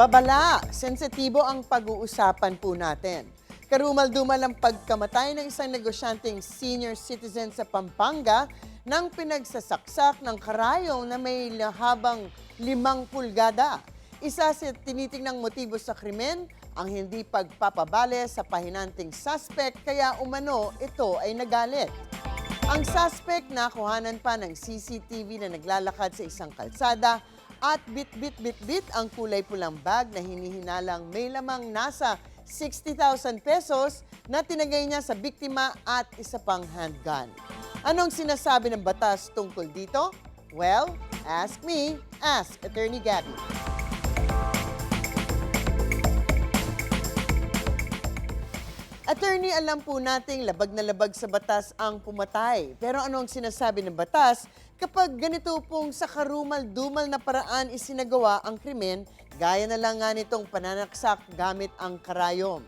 Babala, sensitibo ang pag-uusapan po natin. Karumal-dumal ang pagkamatay ng isang negosyanteng senior citizen sa Pampanga nang pinagsasaksak ng karayong na may habang 5 pulgada. Isa sa tinitingnang motibo sa krimen, ang hindi pagpapabale sa pahinanting suspect kaya umano ito ay nagalit. Ang suspect nakuhanan pa ng CCTV na naglalakad sa isang kalsada at bit-bit-bit-bit ang kulay pulang bag na hinihinalang may lamang nasa 60,000 pesos na tinagay niya sa biktima at isa pang handgun. Anong sinasabi ng batas tungkol dito? Well, ask me, ask Attorney Gabby. Attorney, alam po nating labag na labag sa batas ang pumatay. Pero ano ang sinasabi ng batas kapag ganito pong sa karumal-dumal na paraan isinagawa ang krimen, gaya na lang nga nitong pananaksak gamit ang karayom?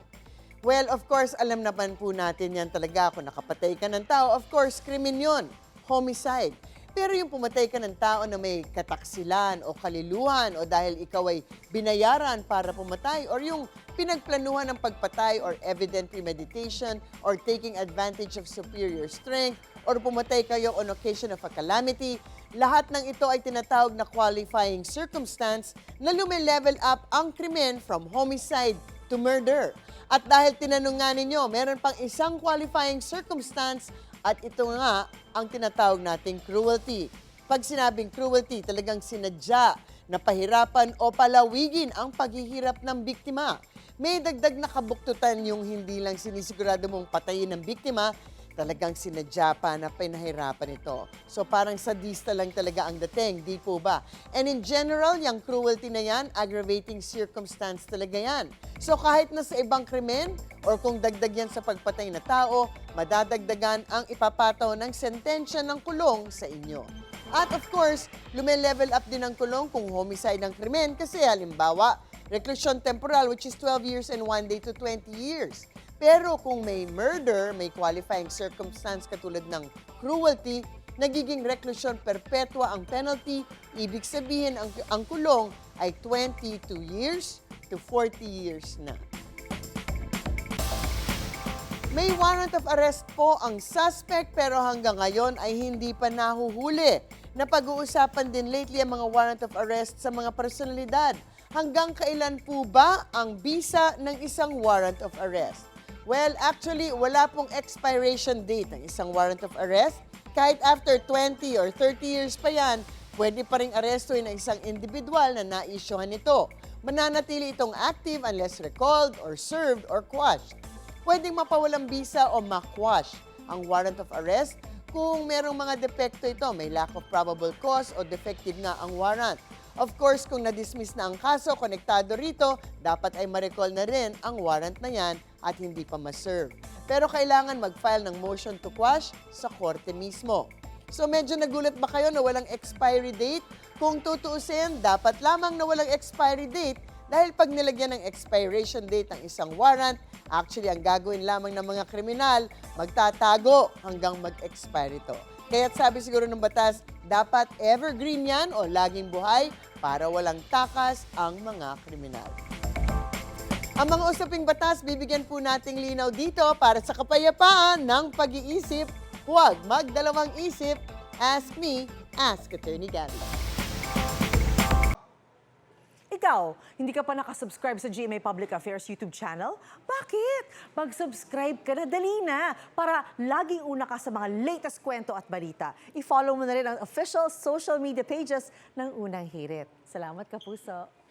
Well, of course, alam naman po natin yan talaga. Kung nakapatay ka ng tao, of course, krimen yun. Homicide. Pero yung pumatay ka ng tao na may kataksilan o kaliluhan o dahil ikaw ay binayaran para pumatay or yung pinagplanuhan ng pagpatay or evident premeditation or taking advantage of superior strength or pumatay kayo on occasion of a calamity, lahat ng ito ay tinatawag na qualifying circumstance na lume-level up ang krimen from homicide to murder. At dahil tinanong nga ninyo, meron pang isang qualifying circumstance at ito nga ang tinatawag nating cruelty. Pag sinabing cruelty, talagang sinadya na pahirapan o palawigin ang paghihirap ng biktima. May dagdag na kabuktutan yung hindi lang sinisigurado mong patayin ng biktima, talagang sinadya pa na pinahirapan ito. So parang sadista lang talaga ang dating, di po ba? And in general, yung cruelty na yan, aggravating circumstance talaga yan. So kahit na sa ibang krimen or kung dagdag yan sa pagpatay na tao, madadagdagan ang ipapataw ng sentensya ng kulong sa inyo. At of course, lume-level up din ang kulong kung homicide ng krimen kasi halimbawa, reclusion temporal which is 12 years and 1 day to 20 years. Pero kung may murder, may qualifying circumstance katulad ng cruelty, nagiging reclusion perpetua ang penalty. Ibig sabihin, ang kulong ay 22 years to 40 years na. May warrant of arrest po ang suspect pero hanggang ngayon ay hindi pa nahuhuli. Napag-uusapan din lately ang mga warrant of arrest sa mga personalidad. Hanggang kailan po ba ang bisa ng isang warrant of arrest? Well, actually, wala pong expiration date ng isang warrant of arrest. Kahit after 20 or 30 years pa yan, pwede pa rin arestuin ang isang individual na na-issuehan nito. Mananatili itong active unless recalled or served or quashed. Pwedeng mapawalang bisa o ma-quash ang warrant of arrest kung merong mga depekto ito, may lack of probable cause o defective nga ang warrant. Of course, kung na-dismiss na ang kaso, konektado rito, dapat ay ma-recall na rin ang warrant na yan at hindi pa ma-serve. Pero kailangan mag-file ng motion to quash sa korte mismo. So medyo nagulat ba kayo na walang expiry date? Kung tutuusin, dapat lamang na walang expiry date dahil pag nilagyan ng expiration date ng isang warrant, actually ang gagawin lamang ng mga kriminal, magtatago hanggang mag-expire ito. Kaya't sabi siguro ng batas, dapat evergreen yan o laging buhay para walang takas ang mga kriminal. Ang mga usaping batas, bibigyan po nating linaw dito para sa kapayapaan ng pag-iisip. Huwag magdalawang isip. Ask me, ask Attorney Gabby. Ikaw, hindi ka pa nakasubscribe sa GMA Public Affairs YouTube channel? Bakit? Mag-subscribe ka na, dali na, para laging una ka sa mga latest kwento at balita. I-follow mo na rin ang official social media pages ng Unang Hirit. Salamat, Kapuso.